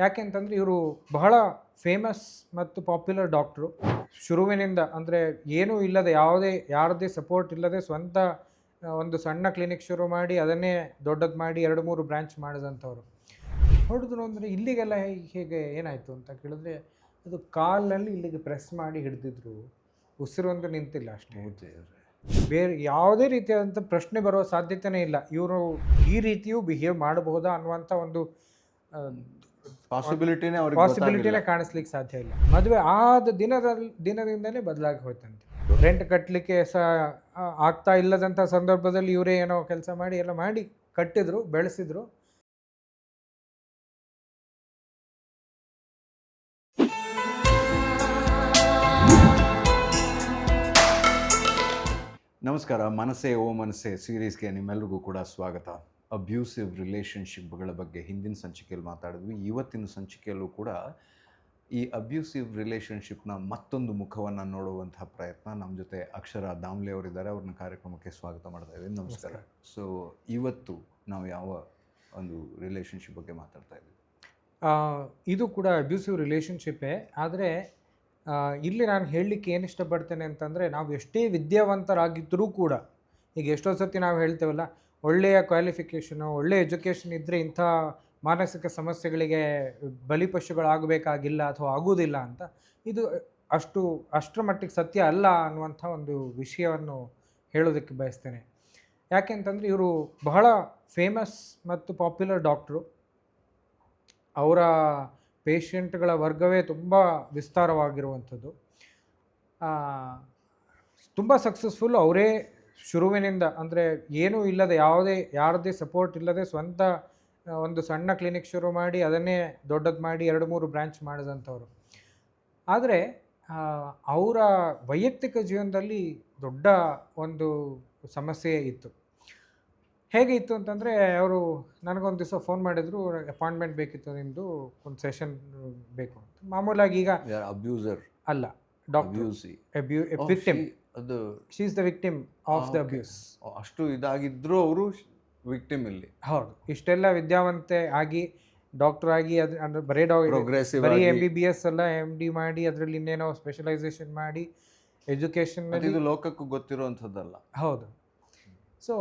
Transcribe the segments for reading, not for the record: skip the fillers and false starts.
ಯಾಕೆಂತಂದರೆ ಇವರು ಬಹಳ ಫೇಮಸ್ ಮತ್ತು ಪಾಪ್ಯುಲರ್ ಡಾಕ್ಟ್ರು. ಶುರುವಿನಿಂದ ಅಂದರೆ ಏನೂ ಇಲ್ಲದೆ ಯಾರದೇ ಸಪೋರ್ಟ್ ಇಲ್ಲದೆ ಸ್ವಂತ ಒಂದು ಸಣ್ಣ ಕ್ಲಿನಿಕ್ ಶುರು ಮಾಡಿ ಅದನ್ನೇ ದೊಡ್ಡದು ಮಾಡಿ 2-3 ಬ್ರ್ಯಾಂಚ್ ಮಾಡಿದಂಥವ್ರು. ಹೊಡೆದ್ರು ಅಂದರೆ ಇಲ್ಲಿಗೆಲ್ಲ ಹೇಗೆ ಏನಾಯಿತು ಅಂತ ಕೇಳಿದ್ರೆ, ಅದು ಕಾಲಿನಲ್ಲಿ ಇಲ್ಲಿಗೆ ಪ್ರೆಸ್ ಮಾಡಿ ಹಿಡಿದಿದ್ರು. ಉಸಿರೊಂದು ನಿಂತಿಲ್ಲ ಅಷ್ಟೇ. ಬೇರೆ ಯಾವುದೇ ರೀತಿಯಾದಂಥ ಪ್ರಶ್ನೆ ಬರುವ ಸಾಧ್ಯತೆಯೇ ಇಲ್ಲ. ಇವರು ಈ ರೀತಿಯೂ ಬಿಹೇವ್ ಮಾಡಬಹುದಾ ಅನ್ನುವಂಥ ಒಂದು ಪಾಸಿಬಿಲಿಟಿನೇ ಕಾಣಿಸ್ಲಿಕ್ಕೆ ಸಾಧ್ಯ ಇಲ್ಲ. ಮದುವೆ ಆದ ದಿನದಿಂದಲೇ ಬದಲಾಗಿ ಹೋಯ್ತಂತೆ. ರೆಂಟ್ ಕಟ್ಟಲಿಕ್ಕೆ ಆಗ್ತಾ ಇಲ್ಲದಂಥ ಸಂದರ್ಭದಲ್ಲಿ ಇವರೇ ಏನೋ ಕೆಲಸ ಮಾಡಿ ಎಲ್ಲ ಮಾಡಿ ಕಟ್ಟಿದ್ರು, ಬೆಳೆಸಿದ್ರು. ನಮಸ್ಕಾರ. ಮನಸ್ಸೇ ಓ ಮನಸ್ಸೇ ಸೀರೀಸ್ಗೆ ನಿಮ್ಮೆಲ್ಲರಿಗೂ ಕೂಡ ಸ್ವಾಗತ. ಅಬ್ಯೂಸಿವ್ ರಿಲೇಷನ್ಶಿಪ್ಗಳ ಬಗ್ಗೆ ಹಿಂದಿನ ಸಂಚಿಕೆಯಲ್ಲಿ ಮಾತಾಡಿದ್ವಿ. ಇವತ್ತಿನ ಸಂಚಿಕೆಯಲ್ಲೂ ಕೂಡ ಈ ಅಬ್ಯೂಸಿವ್ ರಿಲೇಷನ್ಶಿಪ್ನ ಮತ್ತೊಂದು ಮುಖವನ್ನು ನೋಡುವಂತಹ ಪ್ರಯತ್ನ. ನಮ್ಮ ಜೊತೆ ಅಕ್ಷರ ದಾಮ್ಲೆ ಅವರಿದ್ದಾರೆ. ಅವ್ರನ್ನ ಕಾರ್ಯಕ್ರಮಕ್ಕೆ ಸ್ವಾಗತ ಮಾಡ್ತಾ ಇದ್ದೀವಿ. ನಮಸ್ಕಾರ. ಸೊ ಇವತ್ತು ನಾವು ಯಾವ ಒಂದು ರಿಲೇಷನ್ಶಿಪ್ ಬಗ್ಗೆ ಮಾತಾಡ್ತಾ ಇದ್ದೀವಿ? ಇದು ಕೂಡ ಅಬ್ಯೂಸಿವ್ ರಿಲೇಷನ್ಶಿಪ್ಪೇ. ಆದರೆ ಇಲ್ಲಿ ನಾನು ಹೇಳಲಿಕ್ಕೆ ಏನು ಇಷ್ಟಪಡ್ತೇನೆ ಅಂತಂದರೆ, ನಾವು ಎಷ್ಟೇ ವಿದ್ಯಾವಂತರಾಗಿದ್ದರೂ ಕೂಡ, ಈಗ ಎಷ್ಟೋ ಸರ್ತಿ ನಾವು ಹೇಳ್ತೇವಲ್ಲ, ಒಳ್ಳೆಯ ಕ್ವಾಲಿಫಿಕೇಷನು, ಒಳ್ಳೆಯ ಎಜುಕೇಷನ್ ಇದ್ದರೆ ಇಂಥ ಮಾನಸಿಕ ಸಮಸ್ಯೆಗಳಿಗೆ ಬಲಿಪಶುಗಳಾಗಬೇಕಾಗಿಲ್ಲ ಅಥವಾ ಆಗುವುದಿಲ್ಲ ಅಂತ. ಇದು ಅಷ್ಟರ ಮಟ್ಟಿಗೆ ಸತ್ಯ ಅಲ್ಲ ಅನ್ನುವಂಥ ಒಂದು ವಿಷಯವನ್ನು ಹೇಳೋದಕ್ಕೆ ಬಯಸ್ತೇನೆ. ಯಾಕೆಂತಂದರೆ ಇವರು ಬಹಳ ಫೇಮಸ್ ಮತ್ತು ಪಾಪ್ಯುಲರ್ ಡಾಕ್ಟ್ರು. ಅವರ ಪೇಷಂಟ್ಗಳ ವರ್ಗವೇ ತುಂಬ ವಿಸ್ತಾರವಾಗಿರುವಂಥದ್ದು. ತುಂಬ ಸಕ್ಸಸ್ಫುಲ್. ಅವರೇ ಶುರುವಿನಿಂದ ಅಂದರೆ ಏನೂ ಇಲ್ಲದೆ ಯಾರದೇ ಸಪೋರ್ಟ್ ಇಲ್ಲದೆ ಸ್ವಂತ ಒಂದು ಸಣ್ಣ ಕ್ಲಿನಿಕ್ ಶುರು ಮಾಡಿ ಅದನ್ನೇ ದೊಡ್ಡದು ಮಾಡಿ 2-3 ಬ್ರ್ಯಾಂಚ್ ಮಾಡಿದಂಥವ್ರು. ಆದರೆ ಅವರ ವೈಯಕ್ತಿಕ ಜೀವನದಲ್ಲಿ ದೊಡ್ಡ ಒಂದು ಸಮಸ್ಯೆ ಇತ್ತು. ಹೇಗೆ ಇತ್ತು ಅಂತಂದರೆ, ಅವರು ನನಗೊಂದು ದಿವಸ ಫೋನ್ ಮಾಡಿದ್ರು, ಅಪಾಯಿಂಟ್ಮೆಂಟ್ ಬೇಕಿತ್ತು, ನಿಮ್ಮದು ಒಂದು ಸೆಷನ್ ಬೇಕು ಅಂತ. ಮಾಮೂಲಾಗಿ ಈಗ ಅಬ್ಯೂಸರ್ ಅಲ್ಲ, ವಿಕ್ಟಿಮ್. ಅದು she is the victim of the abuse. ಅಷ್ಟು ಇದಾಗಿದ್ರು ಅವರು ವಿಕ್ಟಿಮ್ ಇಲ್ಲಿ. ಹೌದು. ಇಷ್ಟೆಲ್ಲ ವಿದ್ಯಾವಂತೆ ಆಗಿ ಡಾಕ್ಟರ್ ಆಗಿ ಅಂದರೆ ಬರೀ MBBS ಅಲ್ಲ, MD ಮಾಡಿ ಅದರಲ್ಲಿ ಇನ್ನೇನೋ ಸ್ಪೆಷಲೈಸೇಷನ್ ಮಾಡಿ ಎಜುಕೇಷನ್ ಇದು ಲೋಕಕ್ಕೂ ಗೊತ್ತಿರುವಂಥದ್ದಲ್ಲ. ಹೌದು. ಸೊ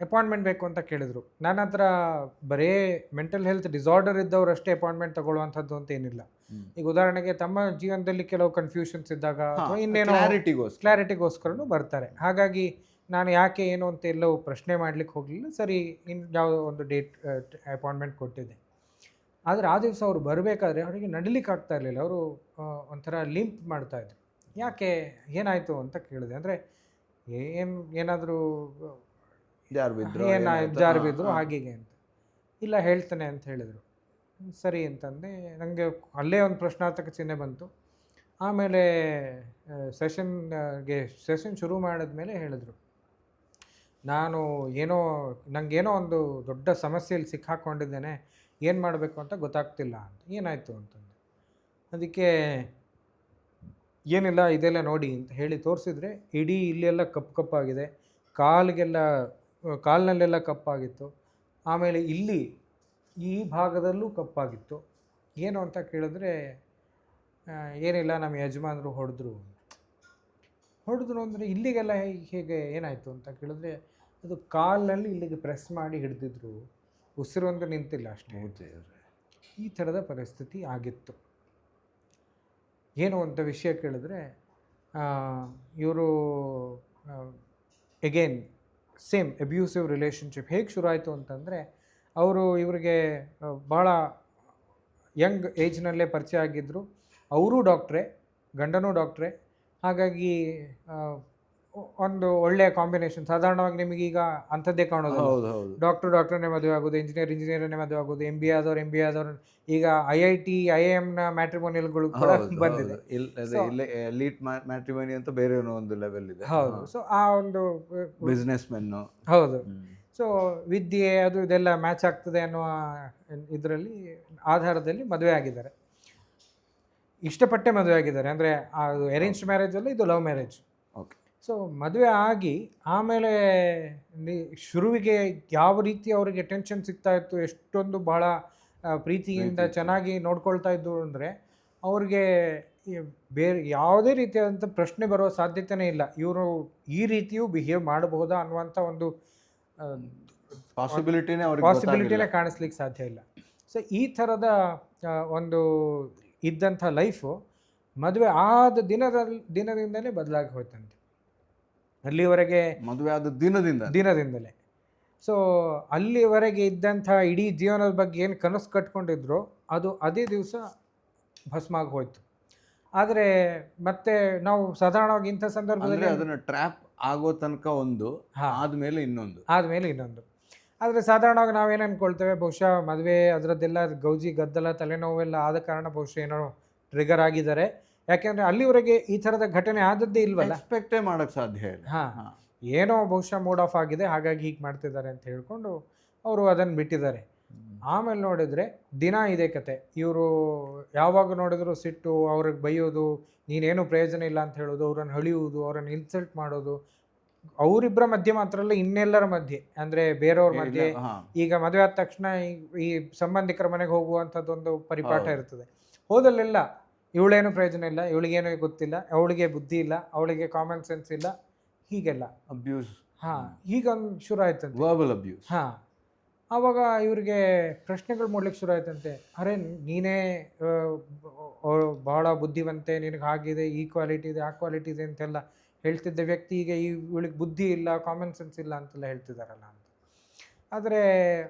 ಅಪಾಯಿಂಟ್ಮೆಂಟ್ ಬೇಕು ಅಂತ ಕೇಳಿದರು. ನನ್ನ ಹತ್ರ ಬರೀ ಮೆಂಟಲ್ ಹೆಲ್ತ್ ಡಿಸಾರ್ಡರ್ ಇದ್ದವರು ಅಷ್ಟೇ ಅಪಾಯಿಂಟ್ಮೆಂಟ್ ತಗೊಳ್ಳುವಂಥದ್ದು ಅಂತ ಏನಿಲ್ಲ. ಈಗ ಉದಾಹರಣೆಗೆ ತಮ್ಮ ಜೀವನದಲ್ಲಿ ಕೆಲವು ಕನ್ಫ್ಯೂಷನ್ಸ್ ಇದ್ದಾಗ ಅಥವಾ ಇನ್ನೇನೋ ಕ್ಲಾರಿಟಿಗೋಸ್ಕರನೂ ಬರ್ತಾರೆ. ಹಾಗಾಗಿ ನಾನು ಯಾಕೆ ಏನು ಅಂತ ಎಲ್ಲವೂ ಪ್ರಶ್ನೆ ಮಾಡಲಿಕ್ಕೆ ಹೋಗಲಿಲ್ಲ. ಸರಿ, ಯಾವುದೋ ಒಂದು ಅಪಾಯಿಂಟ್ಮೆಂಟ್ ಕೊಟ್ಟಿದ್ದೆ. ಆದರೆ ಆ ದಿವಸ ಅವರು ಬರಬೇಕಾದ್ರೆ ಅವರಿಗೆ ನಡಿಲಿಕ್ಕೆ ಆಗ್ತಾ ಇರಲಿಲ್ಲ. ಅವರು ಒಂಥರ ಲಿಂಪ್ ಮಾಡ್ತಾಯಿದ್ರು. ಯಾಕೆ, ಏನಾಯಿತು ಅಂತ ಕೇಳಿದೆ. ಅಂದರೆ ಏನಾದರೂ ಜಾರು ಬಿದ್ದರು ಹಾಗೆ ಅಂತ. ಇಲ್ಲ, ಹೇಳ್ತಾನೆ ಅಂತ ಹೇಳಿದರು. ಸರಿ ಅಂತಂದೆ. ನನಗೆ ಅಲ್ಲೇ ಒಂದು ಪ್ರಶ್ನಾರ್ಥಕ ಚಿಹ್ನೆ ಬಂತು. ಆಮೇಲೆ ಸೆಷನ್ ಶುರು ಮಾಡಿದ್ಮೇಲೆ ಹೇಳಿದ್ರು, ನನಗೇನೋ ಒಂದು ದೊಡ್ಡ ಸಮಸ್ಯೆಯಲ್ಲಿ ಸಿಕ್ಕಾಕೊಂಡಿದ್ದೇನೆ, ಏನು ಮಾಡಬೇಕು ಅಂತ ಗೊತ್ತಾಗ್ತಿಲ್ಲ ಅಂತ. ಏನಾಯಿತು ಅಂತಂದೆ. ಅದಕ್ಕೆ ಏನಿಲ್ಲ, ಇದೆಲ್ಲ ನೋಡಿ ಅಂತ ಹೇಳಿ ತೋರಿಸಿದ್ರೆ, ಇಡೀ ಇಲ್ಲೆಲ್ಲ ಕಪ್ಪಾಗಿದೆ, ಕಾಲಿನಲ್ಲೆಲ್ಲ ಕಪ್ಪಾಗಿತ್ತು. ಆಮೇಲೆ ಇಲ್ಲಿ ಈ ಭಾಗದಲ್ಲೂ ಕಪ್ಪಾಗಿತ್ತು. ಏನು ಅಂತ ಕೇಳಿದ್ರೆ, ಏನಿಲ್ಲ, ನಮ್ಮ ಯಜಮಾನರು ಹೊಡೆದ್ರು ಅಂದರೆ ಇಲ್ಲಿಗೆಲ್ಲ ಹೇಗೆ ಏನಾಯಿತು ಅಂತ ಕೇಳಿದ್ರೆ, ಅದು ಕಾಲಿನಲ್ಲಿ ಇಲ್ಲಿಗೆ ಪ್ರೆಸ್ ಮಾಡಿ ಹಿಡಿದಿದ್ರು. ಉಸಿರೊಂದು ನಿಂತಿಲ್ಲ ಅಷ್ಟೇ. ಈ ಥರದ ಪರಿಸ್ಥಿತಿ ಆಗಿತ್ತು. ಏನು ಅಂತ ವಿಷಯ ಕೇಳಿದ್ರೆ, ಇವರು ಎಗೇನ್ ಸೇಮ್ ಅಬ್ಯೂಸಿವ್ ರಿಲೇಷನ್ಶಿಪ್ ಹೇಗೆ ಶುರು ಆಯಿತು ಅಂತಂದರೆ, ಇವರಿಗೆ ಭಾಳ ಯಂಗ್ ಏಜ್ನಲ್ಲೇ ಪರಿಚಯ ಆಗಿದ್ದರು. ಅವರೂ ಡಾಕ್ಟ್ರೇ, ಗಂಡನೂ ಡಾಕ್ಟ್ರೇ. ಹಾಗಾಗಿ ಒಂದು ಒಳ್ಳೆಯ ಕಾಂಬಿನೇಷನ್. ಸಾಧಾರಣವಾಗಿ ನಿಮಗೀಗ ಅಂಥದ್ದೇ ಕಾಣೋದು. ಡಾಕ್ಟ್ರನ್ನೇ ಮದುವೆ ಆಗೋದು, ಇಂಜಿನಿಯರನ್ನೇ ಮದುವೆ ಆಗೋದು, MBA ಆದವ್ರು. ಈಗ IIT IIMನ ಮ್ಯಾಟ್ರಿಮೋನಿಯಲ್ಗಳು ಕೂಡ ಬಂದಿದೆ. ಎಲೀಟ್ ಮ್ಯಾಟ್ರಿಮೋನಿ ಅಂತ ಬೇರೆ ಒಂದು ಲೆವೆಲ್ ಇದೆ. ಹೌದು. ಸೊ ಆ ಒಂದು ಬಿಸ್ನೆಸ್ ಮೆನ್ನು. ಹೌದು. ಸೊ ವಿದ್ಯೆ ಅದು ಇದೆಲ್ಲ ಮ್ಯಾಚ್ ಆಗ್ತದೆ ಅನ್ನುವ ಇದರಲ್ಲಿ ಆಧಾರದಲ್ಲಿ ಮದುವೆ ಆಗಿದ್ದಾರೆ. ಇಷ್ಟಪಟ್ಟೆ ಮದುವೆ ಆಗಿದ್ದಾರೆ. ಅಂದರೆ ಅದು ಅರೇಂಜ್ಡ್ ಮ್ಯಾರೇಜ್ ಅಲ್ಲ, ಇದು ಲವ್ ಮ್ಯಾರೇಜ್. ಓಕೆ. ಸೊ ಮದುವೆ ಆಗಿ ಆಮೇಲೆ ಶುರುವಿಗೆ ಯಾವ ರೀತಿ ಅವರಿಗೆ ಟೆನ್ಷನ್ ಸಿಗ್ತಾ ಇತ್ತು, ಎಷ್ಟೊಂದು ಬಹಳ ಪ್ರೀತಿಯಿಂದ ಪ್ರೀತಿ. ಚೆನ್ನಾಗಿ ನೋಡ್ಕೊಳ್ತಾ ಇದ್ದು ಅಂದರೆ ಅವ್ರಿಗೆ ಬೇರೆ ಯಾವುದೇ ರೀತಿಯಾದಂಥ ಪ್ರಶ್ನೆ ಬರೋ ಸಾಧ್ಯತೆಯೇ ಇಲ್ಲ. ಇವರು ಈ ರೀತಿಯೂ ಬಿಹೇವ್ ಮಾಡಬಹುದಾ ಅನ್ನುವಂಥ ಒಂದು ಪಾಸಿಬಿಲಿಟಿನೇ ಅವ್ರಿಗೆ ಪಾಸಿಬಿಲಿಟಿನೇ ಕಾಣಿಸ್ಲಿಕ್ಕೆ ಸಾಧ್ಯ ಇಲ್ಲ. ಸೊ ಈ ಥರದ ಒಂದು ಇದ್ದಂಥ ಲೈಫು ಮದುವೆ ಆದ ದಿನದಿಂದಲೇ ಬದಲಾಗಿ ಹೋಯ್ತಂತೆ. ಅಲ್ಲಿವರೆಗೆ ಮದುವೆ ಆದ ದಿನದಿಂದಲೇ. ಸೊ ಅಲ್ಲಿವರೆಗೆ ಇದ್ದಂಥ ಇಡೀ ಜೀವನದ ಬಗ್ಗೆ ಏನು ಕನಸು ಕಟ್ಕೊಂಡಿದ್ರು ಅದು ಅದೇ ದಿವಸ ಭಸ್ಮ ಆಗಿ ಹೋಯ್ತು. ಆದರೆ ಮತ್ತೆ ನಾವು ಸಾಧಾರಣವಾಗಿ ಇಂಥ ಸಂದರ್ಭದಲ್ಲಿ ಅದನ್ನು ಟ್ರ್ಯಾಪ್ ಆಗೋ ತನಕ ಒಂದು, ಆದಮೇಲೆ ಇನ್ನೊಂದು. ಆದರೆ ಸಾಧಾರಣವಾಗಿ ನಾವೇನು ಅಂದ್ಕೊಳ್ತೇವೆ, ಬಹುಶಃ ಮದುವೆ ಅದರದ್ದೆಲ್ಲ ಗೌಜಿ ಗದ್ದಲ ತಲೆನೋವೆಲ್ಲ ಆದ ಕಾರಣ ಬಹುಶಃ ಏನೋ ಟ್ರಿಗರ್ ಆಗಿದ್ದಾರೆ. ಯಾಕೆಂದರೆ ಅಲ್ಲಿವರೆಗೆ ಈ ಥರದ ಘಟನೆ ಆದದ್ದೇ ಇಲ್ವಲ್ಲ, ಎಕ್ಸ್ಪೆಕ್ಟೇ ಮಾಡೋಕ್ಕೆ ಸಾಧ್ಯ ಇಲ್ಲ. ಏನೋ ಬಹುಶಃ ಮೂಡ್ ಆಫ್ ಆಗಿದೆ ಹಾಗಾಗಿ ಹೀಗೆ ಮಾಡ್ತಿದ್ದಾರೆ ಅಂತ ಹೇಳ್ಕೊಂಡು ಅವರು ಅದನ್ನು ಬಿಟ್ಟಿದ್ದಾರೆ. ಆಮೇಲೆ ನೋಡಿದರೆ ದಿನ ಇದೇ ಕತೆ. ಇವರು ಯಾವಾಗ ನೋಡಿದ್ರು ಸಿಟ್ಟು, ಅವ್ರಿಗೆ ಬೈಯೋದು, ನೀನೇನು ಪ್ರಯೋಜನ ಇಲ್ಲ ಅಂತ ಹೇಳೋದು, ಅವ್ರನ್ನ ಹಳಿಯುವುದು, ಅವ್ರನ್ನ ಇನ್ಸಲ್ಟ್ ಮಾಡೋದು. ಅವರಿಬ್ಬರ ಮಧ್ಯೆ ಮಾತ್ರ ಅಲ್ಲ, ಇನ್ನೆಲ್ಲರ ಮಧ್ಯೆ, ಅಂದರೆ ಬೇರೆಯವ್ರ ಮಧ್ಯೆ. ಈಗ ಮದುವೆ ಆದ ತಕ್ಷಣ ಈ ಸಂಬಂಧಿಕರ ಮನೆಗೆ ಹೋಗುವಂಥದ್ದೊಂದು ಪರಿಪಾಠ ಇರ್ತದೆ. ಹೋದಲ್ಲೆಲ್ಲ ಇವಳೇನು ಪ್ರಯೋಜನ ಇಲ್ಲ, ಇವಳಿಗೇನು ಗೊತ್ತಿಲ್ಲ, ಅವಳಿಗೆ ಬುದ್ಧಿ ಇಲ್ಲ, ಅವಳಿಗೆ ಕಾಮನ್ ಸೆನ್ಸ್ ಇಲ್ಲ, ಹೀಗೆಲ್ಲ ಅಬ್ಯೂಸ್. ಹೀಗೊಂದು ಶುರು ಆಯ್ತಂತೆ, ವರ್ಬಲ್ ಅಬ್ಯೂಸ್. ಆವಾಗ ಇವ್ರಿಗೆ ಪ್ರಶ್ನೆಗಳು ಮೂಡ್ಲಿಕ್ಕೆ ಶುರು ಆಯ್ತಂತೆ. ಅರೆ ನೀನೇ ಭಾಳ ಬುದ್ಧಿವಂತೆ, ನಿನಗೆ ಹಾಗಿದೆ, ಈ ಕ್ವಾಲಿಟಿ ಇದೆ, ಆ ಕ್ವಾಲಿಟಿ ಇದೆ ಅಂತೆಲ್ಲ ಹೇಳ್ತಿದ್ದ ವ್ಯಕ್ತಿ ಈಗ ಇವಳಿಗೆ ಬುದ್ಧಿ ಇಲ್ಲ, ಕಾಮನ್ ಸೆನ್ಸ್ ಇಲ್ಲ ಅಂತೆಲ್ಲ ಹೇಳ್ತಿದ್ದಾರಲ್ಲ ಅಂತ. ಆದರೆ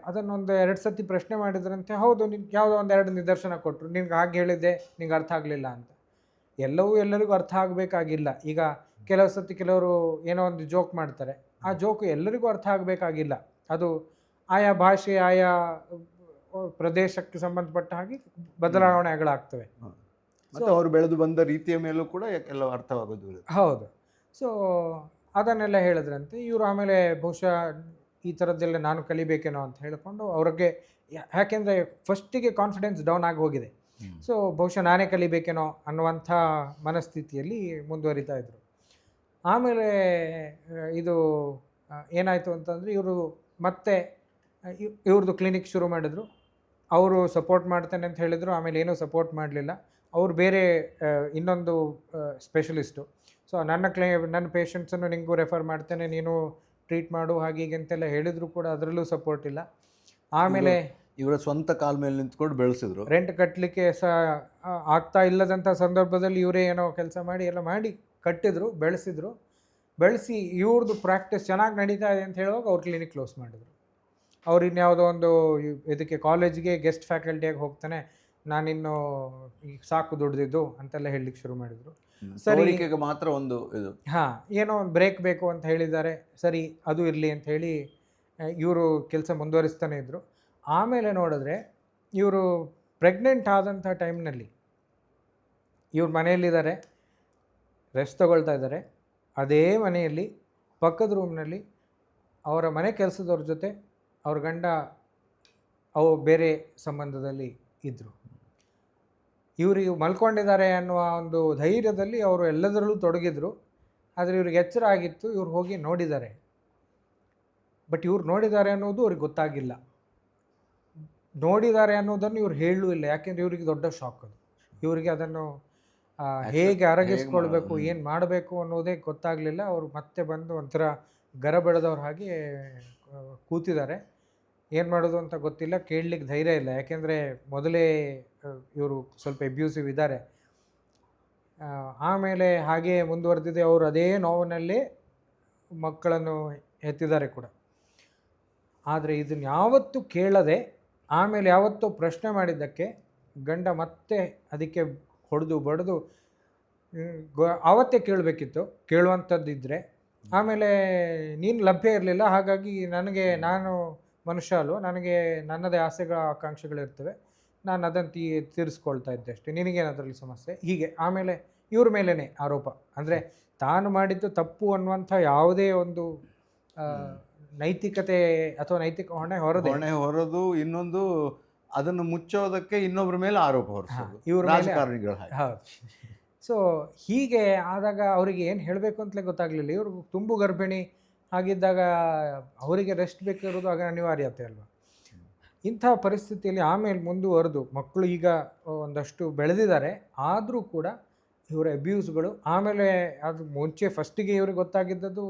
ಅದನ್ನೊಂದು 2 ಸತಿ ಪ್ರಶ್ನೆ ಮಾಡಿದ್ರಂತೆ. ಹೌದು, ನಿನ್ಗೆ ಯಾವುದೋ 1-2 ನಿದರ್ಶನ ಕೊಟ್ಟರು, ನಿನ್ಗೆ ಹಾಗೆ ಹೇಳಿದ್ದೆ, ನಿಂಗೆ ಅರ್ಥ ಆಗಲಿಲ್ಲ ಅಂತ. ಎಲ್ಲರಿಗೂ ಅರ್ಥ ಆಗಬೇಕಾಗಿಲ್ಲ. ಈಗ ಕೆಲವು ಸತಿ ಕೆಲವರು ಏನೋ ಒಂದು ಜೋಕ್ ಮಾಡ್ತಾರೆ, ಆ ಜೋಕು ಎಲ್ಲರಿಗೂ ಅರ್ಥ ಆಗಬೇಕಾಗಿಲ್ಲ. ಅದು ಆಯಾ ಭಾಷೆ, ಆಯಾ ಪ್ರದೇಶಕ್ಕೆ ಸಂಬಂಧಪಟ್ಟ ಹಾಗೆ ಬದಲಾವಣೆಗಳಾಗ್ತವೆ. ಮತ್ತು ಅವರು ಬೆಳೆದು ಬಂದ ರೀತಿಯ ಮೇಲೂ ಕೂಡ ಎಲ್ಲ ಅರ್ಥವಾಗೋದು. ಹೌದು. ಸೊ ಅದನ್ನೆಲ್ಲ ಹೇಳಿದ್ರಂತೆ. ಇವರು ಆಮೇಲೆ ಬಹುಶಃ ಈ ಥರದ್ದೆಲ್ಲ ನಾನು ಕಲಿಬೇಕೇನೋ ಅಂತ ಹೇಳಿಕೊಂಡು ಅವ್ರಿಗೆ, ಯಾಕೆಂದರೆ ಫಸ್ಟಿಗೆ ಕಾನ್ಫಿಡೆನ್ಸ್ ಡೌನ್ ಆಗಿ ಹೋಗಿದೆ. ಸೊ ಬಹುಶಃ ನಾನೇ ಕಲಿಬೇಕೇನೋ ಅನ್ನುವಂಥ ಮನಸ್ಥಿತಿಯಲ್ಲಿ ಮುಂದುವರಿತಾ ಇದ್ದರು. ಆಮೇಲೆ ಇದು ಏನಾಯಿತು ಅಂತಂದರೆ ಇವರು ಮತ್ತೆ ಇವ್ರದ್ದು ಕ್ಲಿನಿಕ್ ಶುರು ಮಾಡಿದ್ರು. ಅವರು ಸಪೋರ್ಟ್ ಮಾಡ್ತೇನೆ ಅಂತ ಹೇಳಿದರು, ಆಮೇಲೆ ಏನೂ ಸಪೋರ್ಟ್ ಮಾಡಲಿಲ್ಲ. ಅವರು ಬೇರೆ ಇನ್ನೊಂದು ಸ್ಪೆಷಲಿಸ್ಟು. ಸೊ ನನ್ನ ಪೇಷಂಟ್ಸನ್ನು ನಿಂಗೂ ರೆಫರ್ ಮಾಡ್ತೇನೆ, ನೀನು ಟ್ರೀಟ್ ಮಾಡು, ಹಾಗೆ ಹೀಗೆ ಅಂತೆಲ್ಲ ಹೇಳಿದ್ರು ಕೂಡ ಅದರಲ್ಲೂ ಸಪೋರ್ಟ್ ಇಲ್ಲ. ಆಮೇಲೆ ಇವರ ಸ್ವಂತ ಕಾಲ ಮೇಲೆ ನಿಂತ್ಕೊಂಡು ಬೆಳೆಸಿದ್ರು. ರೆಂಟ್ ಕಟ್ಟಲಿಕ್ಕೆ ಆಗ್ತಾ ಇಲ್ಲದಂಥ ಸಂದರ್ಭದಲ್ಲಿ ಇವರೇ ಏನೋ ಕೆಲಸ ಮಾಡಿ ಕಟ್ಟಿದ್ರು, ಬೆಳೆಸಿ ಇವ್ರದ್ದು ಪ್ರಾಕ್ಟೀಸ್ ಚೆನ್ನಾಗಿ ನಡೀತಾ ಇದೆ ಅಂತ ಹೇಳುವಾಗ ಅವ್ರು ಕ್ಲಿನಿಕ್ ಕ್ಲೋಸ್ ಮಾಡಿದ್ರು. ಅವ್ರು ಇನ್ಯಾವುದೋ ಒಂದು ಇದಕ್ಕೆ ಕಾಲೇಜಿಗೆ ಗೆಸ್ಟ್ ಫ್ಯಾಕಲ್ಟಿಯಾಗಿ ಹೋಗ್ತಾನೆ, ನಾನಿನ್ನು ಈಗ ಸಾಕು ದುಡ್ದಿದ್ದು ಅಂತೆಲ್ಲ ಹೇಳಲಿಕ್ಕೆ ಶುರು ಮಾಡಿದರು. ಸರಿ, ಮಾತ್ರ ಒಂದು ಇದು ಏನೋ ಒಂದು ಬ್ರೇಕ್ ಬೇಕು ಅಂತ ಹೇಳಿದ್ದಾರೆ. ಸರಿ, ಅದು ಇರಲಿ ಅಂತ ಹೇಳಿ ಇವರು ಕೆಲಸ ಮುಂದುವರಿಸ್ತಾನೆ ಇದ್ದರು. ಆಮೇಲೆ ನೋಡಿದ್ರೆ ಇವರು ಪ್ರೆಗ್ನೆಂಟ್ ಆದಂಥ ಟೈಮ್ನಲ್ಲಿ ಇವ್ರ ಮನೆಯಲ್ಲಿದ್ದಾರೆ, ರೆಸ್ಟ್ ತಗೊಳ್ತಾ ಇದ್ದಾರೆ. ಅದೇ ಮನೆಯಲ್ಲಿ ಪಕ್ಕದ ರೂಮ್ನಲ್ಲಿ ಅವರ ಮನೆ ಕೆಲಸದವ್ರ ಜೊತೆ ಅವ್ರ ಗಂಡ ಬೇರೆ ಸಂಬಂಧದಲ್ಲಿ ಇದ್ದರು. ಇವರಿಗೆ ಮಲ್ಕೊಂಡಿದ್ದಾರೆ ಅನ್ನುವ ಒಂದು ಧೈರ್ಯದಲ್ಲಿ ಅವರು ಎಲ್ಲದರಲ್ಲೂ ತೊಡಗಿದ್ರು. ಆದರೆ ಇವ್ರಿಗೆ ಎಚ್ಚರ ಆಗಿತ್ತು, ಇವ್ರು ಹೋಗಿ ನೋಡಿದ್ದಾರೆ. ಬಟ್ ಇವ್ರು ನೋಡಿದ್ದಾರೆ ಅನ್ನೋದು ಅವ್ರಿಗೆ ಗೊತ್ತಾಗಿಲ್ಲ. ನೋಡಿದ್ದಾರೆ ಅನ್ನೋದನ್ನು ಇವ್ರು ಹೇಳಲೂ ಇಲ್ಲ, ಯಾಕೆಂದರೆ ಇವರಿಗೆ ದೊಡ್ಡ ಶಾಕ್ ಅದು. ಇವರಿಗೆ ಅದನ್ನು ಹೇಗೆ ಅರಗಿಸ್ಕೊಳ್ಬೇಕು, ಏನು ಮಾಡಬೇಕು ಅನ್ನೋದೇ ಗೊತ್ತಾಗಲಿಲ್ಲ. ಅವರು ಮತ್ತೆ ಬಂದು ಒಂಥರ ಗರಬೆಳೆದವ್ರ ಹಾಗೆ ಕೂತಿದ್ದಾರೆ. ಏನು ಮಾಡೋದು ಅಂತ ಗೊತ್ತಿಲ್ಲ, ಕೇಳಲಿಕ್ಕೆ ಧೈರ್ಯ ಇಲ್ಲ, ಯಾಕೆಂದರೆ ಮೊದಲೇ ಇವರು ಸ್ವಲ್ಪ ಅಬ್ಯೂಸಿವ್ ಇದ್ದಾರೆ. ಆಮೇಲೆ ಹಾಗೆ ಮುಂದುವರೆದಿದೆ. ಅವರು ಅದೇ ನೋವಿನಲ್ಲೇ ಮಕ್ಕಳನ್ನು ಹೆತ್ತಿದ್ದಾರೆ ಕೂಡ. ಆದರೆ ಇದನ್ನು ಯಾವತ್ತೂ ಕೇಳದೆ ಆಮೇಲೆ ಯಾವತ್ತೂ ಪ್ರಶ್ನೆ ಮಾಡಿದ್ದಕ್ಕೆ ಗಂಡ ಮತ್ತೆ ಅದಕ್ಕೆ ಹೊಡೆದು ಬಡಿದು ಆವತ್ತೇ ಕೇಳಬೇಕಿತ್ತು, ಕೇಳುವಂಥದ್ದಿದ್ದರೆ. ಆಮೇಲೆ ನೀನು ಲಭ್ಯ ಇರಲಿಲ್ಲ, ಹಾಗಾಗಿ ನಾನು ಮನುಷ್ಯ ಅಲ್ವ, ನನಗೆ ನನ್ನದೇ ಆಸೆಗಳ ಆಕಾಂಕ್ಷೆಗಳಿರ್ತವೆ, ನಾನು ಅದನ್ನು ತೀರಿಸ್ಕೊಳ್ತಾ ಇದ್ದೆ ಅಷ್ಟೇ, ನಿನಗೇನದರಲ್ಲಿ ಸಮಸ್ಯೆ, ಹೀಗೆ. ಆಮೇಲೆ ಇವ್ರ ಮೇಲೇ ಆರೋಪ, ಅಂದರೆ ತಾನು ಮಾಡಿದ್ದು ತಪ್ಪು ಅನ್ನುವಂಥ ಯಾವುದೇ ಒಂದು ನೈತಿಕತೆ ಅಥವಾ ನೈತಿಕ ಹೊಣೆ ಹೊರದು ಇನ್ನೊಂದು ಅದನ್ನು ಮುಚ್ಚೋದಕ್ಕೆ ಇನ್ನೊಬ್ಬರ ಮೇಲೆ ಆರೋಪ ಹೊರಿಸೋದು, ಇವ್ರ ರಾಜಕಾರಣಿಗಳು. ಹೌದು. ಸೊ ಹೀಗೆ ಆದಾಗ ಅವರಿಗೆ ಏನು ಹೇಳಬೇಕು ಅಂತಲೇ ಗೊತ್ತಾಗಲಿಲ್ಲ. ಇವರು ತುಂಬು ಗರ್ಭಿಣಿ ಆಗಿದ್ದಾಗ ಅವರಿಗೆ ರೆಸ್ಟ್ ಬೇಕಿರೋದು ಆಗ ಅನಿವಾರ್ಯತೆ ಅಲ್ವಾ. ಇಂಥ ಪರಿಸ್ಥಿತಿಯಲ್ಲಿ ಆಮೇಲೆ ಮುಂದುವರೆದು ಮಕ್ಕಳು ಈಗ ಒಂದಷ್ಟು ಬೆಳೆದಿದ್ದಾರೆ, ಆದರೂ ಕೂಡ ಇವರ ಅಬ್ಯೂಸ್ಗಳು ಆಮೇಲೆ ಅದು ಮುಂಚೆ ಫಸ್ಟಿಗೆ ಇವ್ರಿಗೆ ಗೊತ್ತಾಗಿದ್ದದ್ದು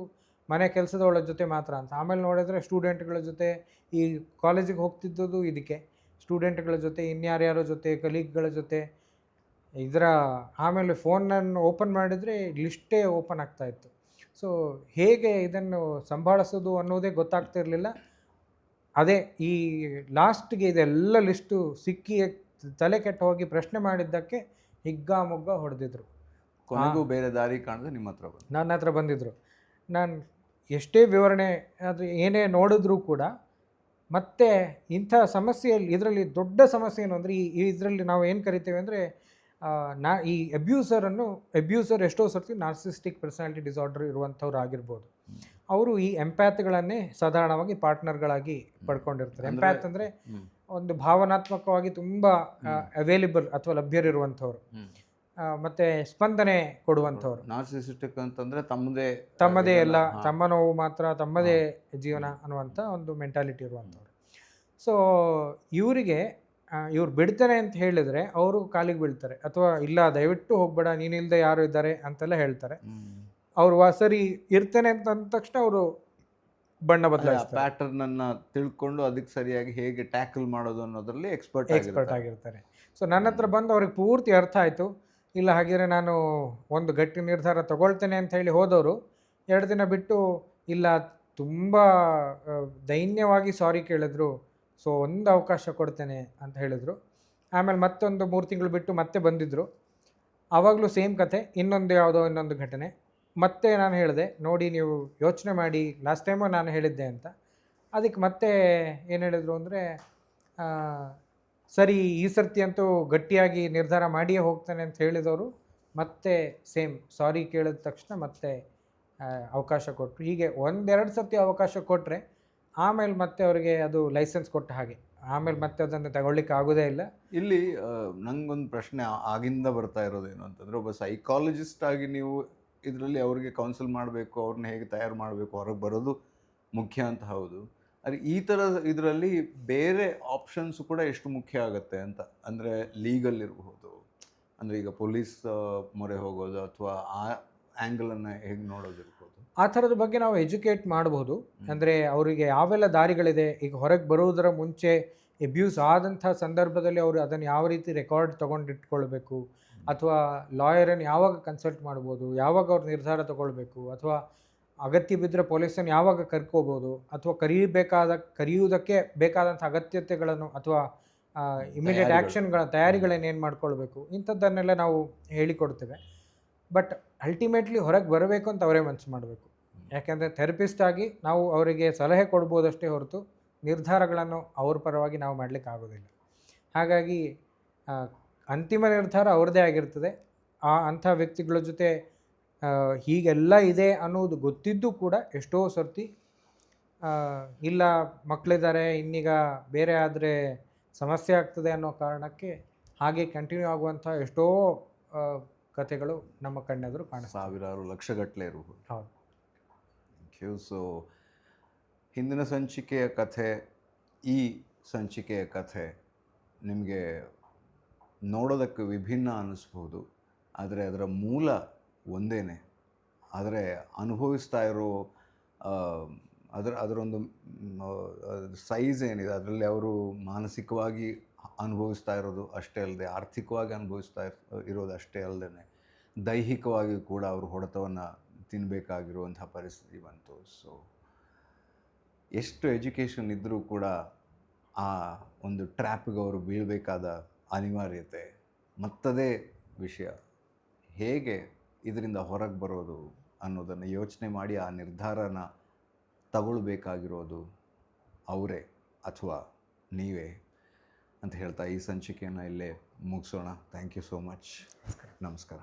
ಮನೆ ಕೆಲಸದವಳ ಜೊತೆ ಮಾತ್ರ ಅಂತ. ಆಮೇಲೆ ನೋಡಿದ್ರೆ ಸ್ಟೂಡೆಂಟ್ಗಳ ಜೊತೆ, ಈ ಕಾಲೇಜಿಗೆ ಹೋಗ್ತಿದ್ದದ್ದು ಇದಕ್ಕೆ, ಸ್ಟೂಡೆಂಟ್ಗಳ ಜೊತೆ, ಇನ್ಯಾರ್ಯಾರೋ ಜೊತೆ, ಕಲೀಗ್ಗಳ ಜೊತೆ, ಇದರ ಆಮೇಲೆ ಫೋನನ್ನು ಓಪನ್ ಮಾಡಿದರೆ ಲಿಸ್ಟೇ ಓಪನ್ ಆಗ್ತಾಯಿತ್ತು. ಸೊ ಹೇಗೆ ಇದನ್ನು ಸಂಭಾಳಿಸೋದು ಅನ್ನೋದೇ ಗೊತ್ತಾಗ್ತಾ ಇರಲಿಲ್ಲ. ಅದೇ ಈ ಲಾಸ್ಟ್ಗೆ ಇದೆಲ್ಲ ಲಿಸ್ಟು ಸಿಕ್ಕಿ ತಲೆ ಕೆಟ್ಟು ಹೋಗಿ ಪ್ರಶ್ನೆ ಮಾಡಿದ್ದಕ್ಕೆ ಹಿಗ್ಗಾಮುಗ್ಗ ಹೊಡೆದಿದ್ರು. ಕೊನೆಗೂ ಬೇರೆ ದಾರಿ ಕಾಣದೆ ನಿಮ್ಮ ಹತ್ರ ಬಂದು ನನ್ನ ಹತ್ರ ಬಂದಿದ್ದರು. ನಾನು ಎಷ್ಟೇ ವಿವರಣೆ ಅದು ಏನೇ ನೋಡಿದ್ರೂ ಕೂಡ ಮತ್ತೆ ಇಂಥ ಸಮಸ್ಯೆಯಲ್ಲಿ ಇದರಲ್ಲಿ ದೊಡ್ಡ ಸಮಸ್ಯೆ ಏನು ಅಂದರೆ ಇದರಲ್ಲಿ ನಾವು ಏನು ಕರಿತೇವೆ ಅಂದರೆ ಈ ಅಬ್ಯೂಸರ್ ಎಷ್ಟೋ ಸರ್ತಿ ನಾರ್ಸಿಸ್ಟಿಕ್ ಪರ್ಸನಾಲಿಟಿ ಡಿಸಾರ್ಡರ್ ಇರುವಂಥವ್ರು ಆಗಿರ್ಬೋದು. ಅವರು ಈ ಎಂಪ್ಯಾತ್ಗಳನ್ನೇ ಸಾಧಾರಣವಾಗಿ ಪಾರ್ಟ್ನರ್ಗಳಾಗಿ ಪಡ್ಕೊಂಡಿರ್ತಾರೆ. ಎಂಪ್ಯಾತ್ ಅಂದರೆ ಒಂದು ಭಾವನಾತ್ಮಕವಾಗಿ ತುಂಬ ಅವೈಲೇಬಲ್ ಅಥವಾ ಲಭ್ಯರಿರುವಂಥವ್ರು, ಮತ್ತು ಸ್ಪಂದನೆ ಕೊಡುವಂಥವ್ರು. ನಾರ್ಸಿಸಿಸ್ಟಿಕ್ ಅಂತಂದರೆ ತಮ್ಮದೇ ಎಲ್ಲ, ತಮ್ಮ ನೋವು ಮಾತ್ರ, ತಮ್ಮದೇ ಜೀವನ ಅನ್ನುವಂಥ ಒಂದು ಮೆಂಟಾಲಿಟಿ ಇರುವಂಥವ್ರು. ಸೊ ಇವರಿಗೆ ಇವ್ರು ಬಿಡ್ತಾರೆ ಅಂತ ಹೇಳಿದರೆ ಅವರು ಕಾಲಿಗೆ ಬೀಳ್ತಾರೆ, ಅಥವಾ ಇಲ್ಲ ದಯವಿಟ್ಟು ಹೋಗ್ಬೇಡ, ನೀನಿಲ್ಲದೆ ಯಾರು ಇದ್ದಾರೆ ಅಂತೆಲ್ಲ ಹೇಳ್ತಾರೆ. ಅವರು ಸರಿ ಇರ್ತೇನೆ ಅಂತ ಅಂದ ತಕ್ಷಣ ಅವರು ಬಣ್ಣ ಬದಲಾಯಿಸ್ತಾರೆ. ಪ್ಯಾಟರ್ನನ್ನು ತಿಳ್ಕೊಂಡು ಅದಕ್ಕೆ ಸರಿಯಾಗಿ ಹೇಗೆ ಟ್ಯಾಕಲ್ ಮಾಡೋದು ಅನ್ನೋದರಲ್ಲಿ ಎಕ್ಸ್ಪರ್ಟ್ ಆಗಿರ್ತಾರೆ. ಸೊ ನನ್ನ ಹತ್ರ ಬಂದು ಅವ್ರಿಗೆ ಪೂರ್ತಿ ಅರ್ಥ ಆಯಿತು. ಇಲ್ಲ ಹಾಗಿದ್ರೆ ನಾನು ಒಂದು ಗಟ್ಟಿ ನಿರ್ಧಾರ ತಗೊಳ್ತೇನೆ ಅಂತ ಹೇಳಿ ಹೋದವರು 2 ದಿನ ಬಿಟ್ಟು ಇಲ್ಲ ತುಂಬ ದೈನ್ಯವಾಗಿ ಸಾರಿ ಕೇಳಿದ್ರು, ಸೊ ಒಂದು ಅವಕಾಶ ಕೊಡ್ತೇನೆ ಅಂತ ಹೇಳಿದರು. ಆಮೇಲೆ ಮತ್ತೊಂದು 3 ತಿಂಗಳು ಬಿಟ್ಟು ಮತ್ತೆ ಬಂದಿದ್ದರು. ಆವಾಗಲೂ ಸೇಮ್ ಕತೆ, ಇನ್ನೊಂದು ಘಟನೆ. ಮತ್ತೆ ನಾನು ಹೇಳಿದೆ, ನೋಡಿ ನೀವು ಯೋಚನೆ ಮಾಡಿ, ಲಾಸ್ಟ್ ಟೈಮು ನಾನು ಹೇಳಿದ್ದೆ ಅಂತ. ಅದಕ್ಕೆ ಮತ್ತೆ ಏನು ಹೇಳಿದರು ಅಂದರೆ, ಸರಿ ಈ ಸರ್ತಿ ಅಂತೂ ಗಟ್ಟಿಯಾಗಿ ನಿರ್ಧಾರ ಮಾಡಿಯೇ ಹೋಗ್ತಾನೆ ಅಂತ ಹೇಳಿದವರು ಮತ್ತೆ ಸೇಮ್ ಸಾರಿ ಕೇಳಿದ ತಕ್ಷಣ ಮತ್ತೆ ಅವಕಾಶ ಕೊಟ್ಟರು. ಹೀಗೆ 1-2 ಸರ್ತಿ ಅವಕಾಶ ಕೊಟ್ಟರೆ ಆಮೇಲೆ ಮತ್ತೆ ಅವರಿಗೆ ಅದು ಲೈಸೆನ್ಸ್ ಕೊಟ್ಟ ಹಾಗೆ, ಆಮೇಲೆ ಮತ್ತೆ ಅದನ್ನು ತಗೊಳ್ಳಿಕ್ಕೆ ಆಗೋದೇ ಇಲ್ಲ. ಇಲ್ಲಿ ನಂಗೊಂದು ಪ್ರಶ್ನೆ ಆಗಿಂದ ಬರ್ತಾ ಇರೋದೇನು ಅಂತಂದರೆ, ಒಬ್ಬ ಸೈಕಾಲಜಿಸ್ಟ್ ಆಗಿ ನೀವು ಇದರಲ್ಲಿ ಅವ್ರಿಗೆ ಕೌನ್ಸಿಲ್ ಮಾಡಬೇಕು, ಅವ್ರನ್ನ ಹೇಗೆ ತಯಾರು ಮಾಡಬೇಕು, ಹೊರಗೆ ಬರೋದು ಮುಖ್ಯ ಅಂತ ಹೌದು. ಆದರೆ ಈ ಥರ ಇದರಲ್ಲಿ ಬೇರೆ ಆಪ್ಷನ್ಸು ಕೂಡ ಎಷ್ಟು ಮುಖ್ಯ ಆಗುತ್ತೆ ಅಂತ, ಅಂದರೆ ಲೀಗಲ್ ಇರಬಹುದು, ಅಂದರೆ ಈಗ ಪೊಲೀಸ್ ಮೊರೆ ಹೋಗೋದು ಅಥವಾ ಆ ಆ್ಯಂಗಲನ್ನು ಹೇಗೆ ನೋಡೋದಿರ್ಬೋದು, ಆ ಥರದ ಬಗ್ಗೆ ನಾವು ಎಜುಕೇಟ್ ಮಾಡಬಹುದು. ಅಂದರೆ ಅವರಿಗೆ ಯಾವೆಲ್ಲ ದಾರಿಗಳಿದೆ, ಈಗ ಹೊರಗೆ ಬರೋದರ ಮುಂಚೆ ಅಬ್ಯೂಸ್ ಆದಂಥ ಸಂದರ್ಭದಲ್ಲಿ ಅವರು ಅದನ್ನು ಯಾವ ರೀತಿ ರೆಕಾರ್ಡ್ ತೊಗೊಂಡಿಟ್ಕೊಳ್ಬೇಕು, ಅಥವಾ ಲಾಯರನ್ನು ಯಾವಾಗ ಕನ್ಸಲ್ಟ್ ಮಾಡ್ಬೋದು, ಯಾವಾಗ ಅವ್ರು ನಿರ್ಧಾರ ತೊಗೊಳ್ಬೇಕು, ಅಥವಾ ಅಗತ್ಯ ಬಿದ್ದರೆ ಪೊಲೀಸನ್ನು ಯಾವಾಗ ಕರ್ಕೋಬೋದು, ಅಥವಾ ಕರೆಯುವುದಕ್ಕೆ ಬೇಕಾದಂಥ ಅಗತ್ಯತೆಗಳನ್ನು ಅಥವಾ ಇಮಿಡಿಯೇಟ್ ಆ್ಯಕ್ಷನ್ಗಳ ತಯಾರಿಗಳನ್ನೇನು ಮಾಡ್ಕೊಳ್ಬೇಕು, ಇಂಥದ್ದನ್ನೆಲ್ಲ ನಾವು ಹೇಳಿಕೊಡ್ತೇವೆ. ಬಟ್ ಅಲ್ಟಿಮೇಟ್ಲಿ ಹೊರಗೆ ಬರಬೇಕು ಅಂತ ಅವರೇ ಮನಸ್ಸು ಮಾಡಬೇಕು. ಯಾಕೆಂದರೆ ಥೆರಪಿಸ್ಟ್ ಆಗಿ ನಾವು ಅವರಿಗೆ ಸಲಹೆ ಕೊಡ್ಬೋದಷ್ಟೇ ಹೊರತು ನಿರ್ಧಾರಗಳನ್ನು ಅವ್ರ ಪರವಾಗಿ ನಾವು ಮಾಡಲಿಕ್ಕೆ ಆಗೋದಿಲ್ಲ. ಹಾಗಾಗಿ ಅಂತಿಮ ನಿರ್ಧಾರ ಅವ್ರದ್ದೇ ಆಗಿರ್ತದೆ. ಅಂಥ ವ್ಯಕ್ತಿಗಳ ಜೊತೆ ಹೀಗೆಲ್ಲ ಇದೆ ಅನ್ನೋದು ಗೊತ್ತಿದ್ದು ಕೂಡ ಎಷ್ಟೋ ಸರ್ತಿ ಇಲ್ಲ ಮಕ್ಕಳಿದ್ದಾರೆ, ಇನ್ನೀಗ ಬೇರೆ ಆದರೆ ಸಮಸ್ಯೆ ಆಗ್ತದೆ ಅನ್ನೋ ಕಾರಣಕ್ಕೆ ಹಾಗೆ ಕಂಟಿನ್ಯೂ ಆಗುವಂಥ ಎಷ್ಟೋ ಕಥೆಗಳು ನಮ್ಮ ಕಣ್ಣೆದುರು ಕಾಣಿಸ್ತವೆ. ಸಾವಿರಾರು ಲಕ್ಷಗಟ್ಟಲೆ ಇರಬಹುದು. ಹೌದು. ಸೊ ಹಿಂದಿನ ಸಂಚಿಕೆಯ ಕಥೆ, ಈ ಸಂಚಿಕೆಯ ಕಥೆ ನಿಮಗೆ ನೋಡೋದಕ್ಕೆ ವಿಭಿನ್ನ ಅನ್ನಿಸ್ಬೋದು, ಆದರೆ ಅದರ ಮೂಲ ಒಂದೇ. ಆದರೆ ಅನುಭವಿಸ್ತಾ ಇರೋ ಅದರೊಂದು ಸೈಜ್ ಏನಿದೆ, ಅದರಲ್ಲಿ ಅವರು ಮಾನಸಿಕವಾಗಿ ಅನುಭವಿಸ್ತಾ ಇರೋದು ಅಷ್ಟೇ ಅಲ್ಲದೆ, ಆರ್ಥಿಕವಾಗಿ ಅನುಭವಿಸ್ತಾ ಇರೋದು ಅಷ್ಟೇ ಅಲ್ಲದೆ, ದೈಹಿಕವಾಗಿ ಕೂಡ ಅವರು ಹೊಡೆತವನ್ನು ತಿನ್ನಬೇಕಾಗಿರುವಂಥ ಪರಿಸ್ಥಿತಿ ಬಂತು. ಸೊ ಎಷ್ಟು ಎಜುಕೇಷನ್ ಇದ್ದರೂ ಕೂಡ ಆ ಒಂದು ಟ್ರ್ಯಾಪ್ಗೆ ಅವರು ಬೀಳಬೇಕಾದ ಅನಿವಾರ್ಯತೆ ಮತ್ತದೇ ವಿಷಯ. ಹೇಗೆ ಇದರಿಂದ ಹೊರಗೆ ಬರೋದು ಅನ್ನೋದನ್ನು ಯೋಚನೆ ಮಾಡಿ ಆ ನಿರ್ಧಾರನ ತಗೊಳ್ಬೇಕಾಗಿರೋದು ಅವರೇ ಅಥವಾ ನೀವೇ ಅಂತ ಹೇಳ್ತಾ ಈ ಸಂಚಿಕೆಯನ್ನು ಇಲ್ಲೇ ಮುಗಿಸೋಣ. Thank you so much. ನಮಸ್ಕಾರ.